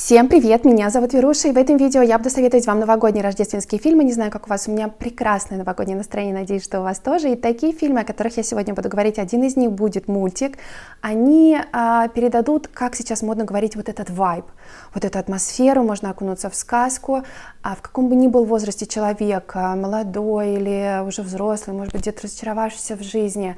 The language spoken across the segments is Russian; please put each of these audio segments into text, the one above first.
Всем привет, меня зовут Веруша, и в этом видео я буду советовать вам новогодние рождественские фильмы. Не знаю, как у вас, у меня прекрасное новогоднее настроение, надеюсь, что у вас тоже. И такие фильмы, о которых я сегодня буду говорить, один из них будет мультик. Они передадут, как сейчас модно говорить, вот этот вайб, вот эту атмосферу, можно окунуться в сказку. В каком бы ни был возрасте человек, молодой или уже взрослый, может быть, где-то разочаровавшийся в жизни,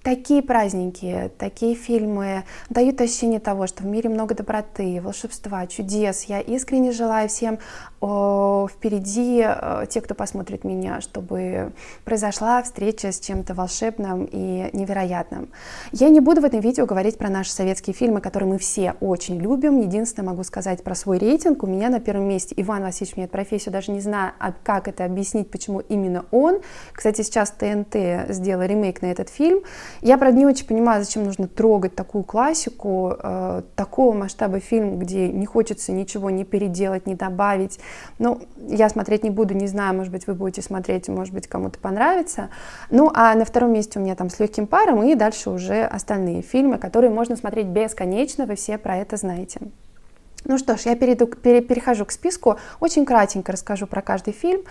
такие праздники, такие фильмы дают ощущение того, что в мире много доброты, волшебства, чудес. Я искренне желаю всем впереди, те, кто посмотрит меня, чтобы произошла встреча с чем-то волшебным и невероятным. Я не буду в этом видео говорить про наши советские фильмы, которые мы все очень любим. Единственное, могу сказать про свой рейтинг. У меня на первом месте Иван Васильевич меняет профессию. Даже не знаю, как это объяснить, почему именно он. Кстати, сейчас ТНТ сделал ремейк на этот фильм. Я, правда, не очень понимаю, зачем нужно трогать такую классику, такого масштаба фильм, где не хочется ничего не переделать, не добавить. Ну, я смотреть не буду, не знаю, может быть, вы будете смотреть, может быть, кому-то понравится. Ну, а на втором месте у меня там «С легким паром», и дальше уже остальные фильмы, которые можно смотреть бесконечно, вы все про это знаете. Ну что ж, я перехожу к списку, очень кратенько расскажу про каждый фильм.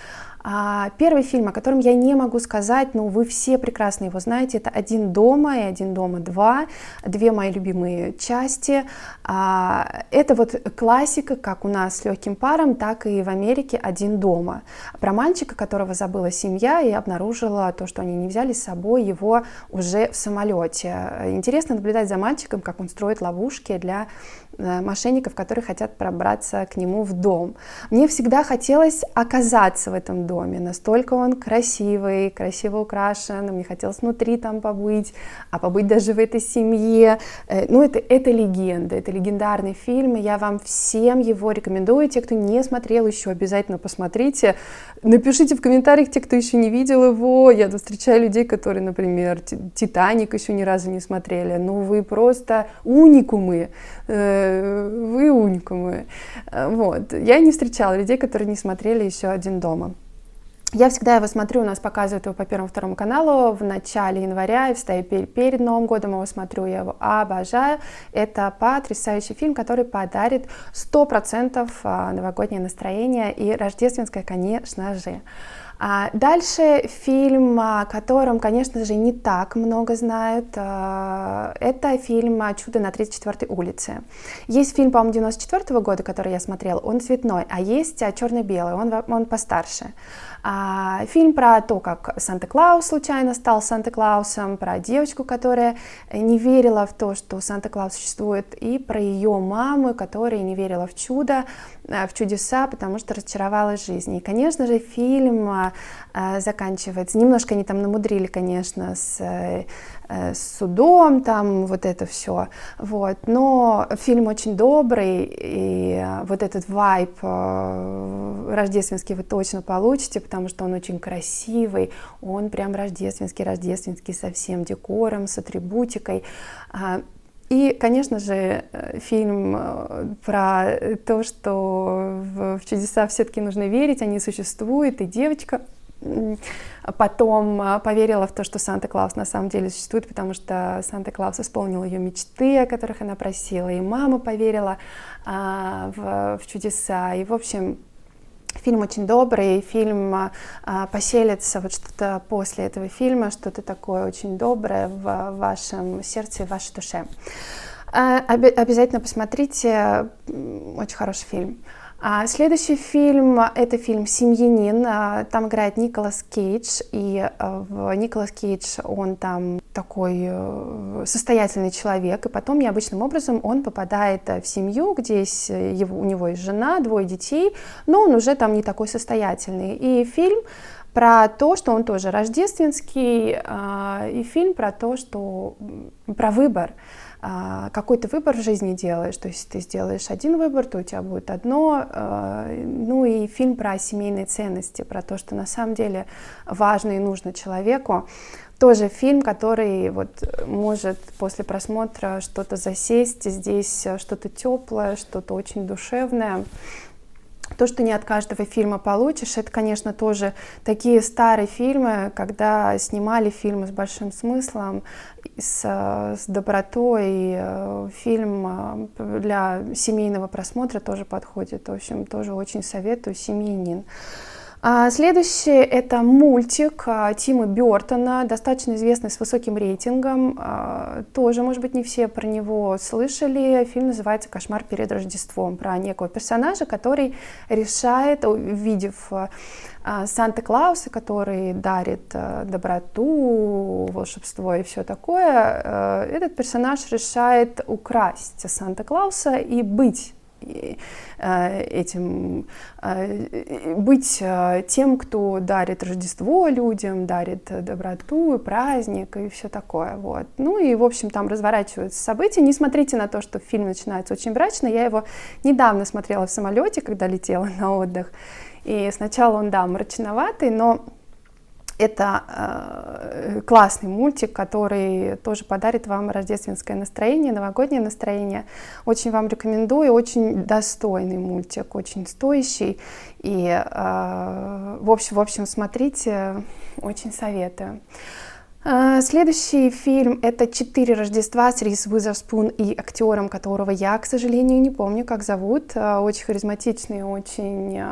Первый фильм, о котором я не могу сказать, но вы все прекрасно его знаете, это «Один дома» и «Один дома 2», две мои любимые части. Это вот классика, как у нас с легким паром, так и в Америке «Один дома». Про мальчика, которого забыла семья и обнаружила то, что они не взяли с собой его уже в самолете. Интересно наблюдать за мальчиком, как он строит ловушки для мошенников, которые хотят пробраться к нему в дом. Мне всегда хотелось оказаться в этом доме, настолько он красивый, красиво украшен, мне хотелось внутри там побыть, побыть даже в этой семье. Ну, это легенда, это легендарный фильм, и я вам всем его рекомендую. Те, кто не смотрел еще, обязательно посмотрите. Напишите в комментариях, те, кто еще не видел его. Я встречаю людей, которые, например, «Титаник» еще ни разу не смотрели. Ну, вы просто уникумы. Вы уникумы. Вот. Я не встречала людей, которые не смотрели еще «Один дома». Я всегда его смотрю, у нас показывают его по Первому-Второму каналу в начале января, и встаю перед Новым годом его смотрю, я его обожаю. Это потрясающий фильм, который подарит 100% новогоднее настроение и рождественское, конечно же. Дальше фильм, о котором, конечно же, не так много знают, это фильм «Чудо на 34-й улице». Есть фильм, по-моему, 94-го года, который я смотрела, он цветной, а есть черно-белый, он постарше. Фильм про то, как Санта-Клаус случайно стал Санта-Клаусом, про девочку, которая не верила в то, что Санта-Клаус существует, и про ее маму, которая не верила в чудо, в чудеса, потому что разочаровалась в жизни. И, конечно же, фильм заканчивается. Немножко они там намудрили, конечно, с судом, там вот это все. Вот. Но фильм очень добрый, и вот этот вайб рождественский вы точно получите, потому что он очень красивый, он прям рождественский, со всем декором, с атрибутикой. И, конечно же, фильм про то, что в чудеса все-таки нужно верить, они существуют, и девочка потом поверила в то, что Санта-Клаус на самом деле существует, потому что Санта-Клаус исполнил ее мечты, о которых она просила, и мама поверила в чудеса. И, в общем, фильм очень добрый, фильм поселится вот что-то после этого фильма, что-то такое очень доброе в вашем сердце и в вашей душе. Обязательно посмотрите, очень хороший фильм. Следующий фильм — это фильм «Семьянин». Там играет Николас Кейдж, и Николас Кейдж, он там такой состоятельный человек, и потом необычным образом он попадает в семью, где у него есть жена, 2 детей, но он уже там не такой состоятельный. И фильм про то, что он тоже рождественский, и фильм про то, что про выбор. Какой ты выбор в жизни делаешь, то есть ты сделаешь один выбор, то у тебя будет одно, ну и фильм про семейные ценности, про то, что на самом деле важно и нужно человеку. Тоже фильм, который вот может после просмотра что-то засесть, здесь что-то теплое, что-то очень душевное. То, что не от каждого фильма получишь, это, конечно, тоже такие старые фильмы, когда снимали фильмы с большим смыслом, с добротой, и фильм для семейного просмотра тоже подходит. В общем, тоже очень советую, «Семьянин». Следующий — это мультик Тима Бёртона, достаточно известный, с высоким рейтингом. Тоже, может быть, не все про него слышали. Фильм называется «Кошмар перед Рождеством», про некого персонажа, который решает, увидев Санта-Клауса, который дарит доброту, волшебство и все такое, этот персонаж решает украсть Санта-Клауса и быть тем, кто дарит Рождество людям, дарит доброту, праздник и все такое. Вот. Ну и, в общем, там разворачиваются события. Не смотрите на то, что фильм начинается очень мрачно. Я его недавно смотрела в самолете, когда летела на отдых. И сначала он, да, мрачноватый, но это классный мультик, который тоже подарит вам рождественское настроение, новогоднее настроение. Очень вам рекомендую, очень достойный мультик, очень стоящий. И, в общем, смотрите, очень советую. Следующий фильм — это «Четыре Рождества» с Риз Уизерспун и актером, которого я, к сожалению, не помню, как зовут. Очень харизматичный, очень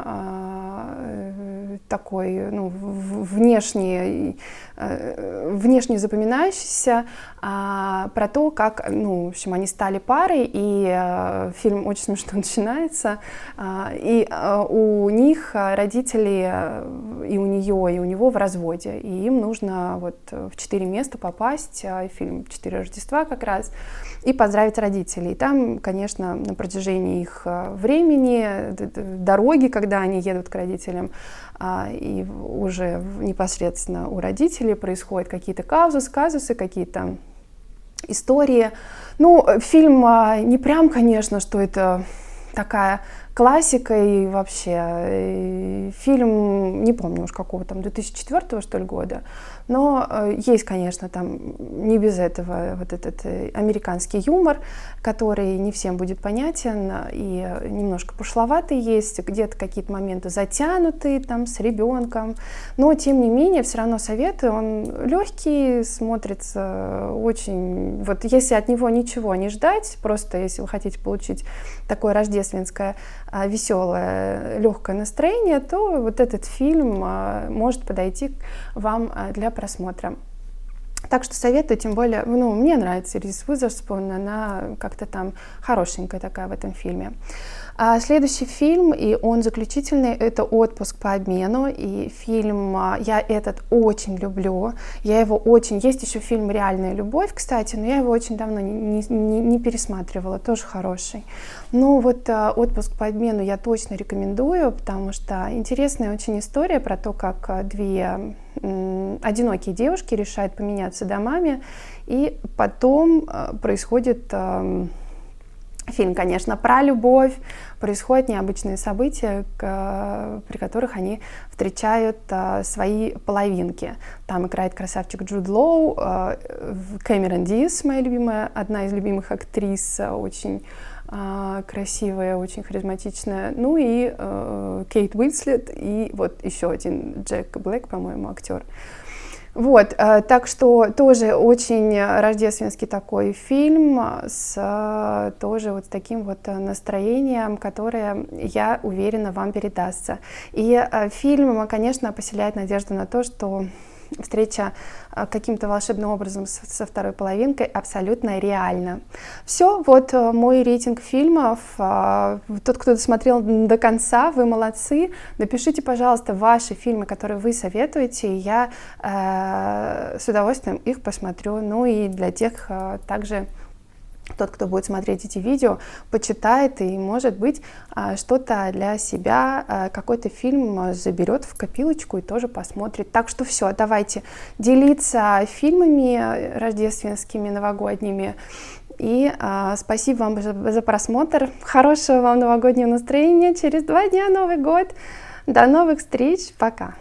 такой, ну, внешне запоминающийся, про то, как, ну, в общем, они стали парой, и фильм очень смешно начинается, и у них родители, и у нее, и у него в разводе, и им нужно вот в 4 места попасть, фильм «Четыре Рождества» как раз, и поздравить родителей. И там, конечно, на протяжении их времени, дороги, когда они едут к родителям, и уже непосредственно у родителей происходят какие-то казусы, какие-то истории. Ну, фильм не прям, конечно, что это такая классика, и вообще фильм, не помню уж какого там, 2004 что ли года, но есть, конечно, там не без этого вот этот американский юмор, который не всем будет понятен, и немножко пошловатый есть, где-то какие-то моменты затянутые там с ребенком, но тем не менее все равно советую, он легкий, смотрится очень, вот если от него ничего не ждать, просто если вы хотите получить такое рождественское веселое, легкое настроение, то вот этот фильм может подойти вам для просмотра. Так что советую, тем более, ну, мне нравится Риз Уизерспун, она как-то там хорошенькая такая в этом фильме. Следующий фильм, и он заключительный, это «Отпуск по обмену», и фильм, я этот очень люблю, я его очень, есть еще фильм «Реальная любовь», кстати, но я его очень давно не пересматривала, тоже хороший. Но вот «Отпуск по обмену» я точно рекомендую, потому что интересная очень история про то, как две одинокие девушки решают поменяться домами, и потом происходит... Фильм, конечно, про любовь, происходят необычные события, при которых они встречают свои половинки. Там играет красавчик Джуд Лоу, Кэмерон Диаз, моя любимая, одна из любимых актрис, очень красивая, очень харизматичная, ну и Кейт Уинслет, и вот еще один Джек Блэк, по-моему, актер. Вот, так что тоже очень рождественский такой фильм с тоже вот таким вот настроением, которое, я уверена, вам передастся. И фильм, конечно, поселяет надежду на то, что встреча каким-то волшебным образом со второй половинкой абсолютно реальна. Все, вот мой рейтинг фильмов. Тот, кто досмотрел до конца, вы молодцы. Напишите, пожалуйста, ваши фильмы, которые вы советуете, и я с удовольствием их посмотрю. Ну и для тех также, тот, кто будет смотреть эти видео, почитает и, может быть, что-то для себя, какой-то фильм заберет в копилочку и тоже посмотрит. Так что все, давайте делиться фильмами рождественскими, новогодними. И спасибо вам за просмотр. Хорошего вам новогоднего настроения. Через 2 дня Новый год. До новых встреч. Пока.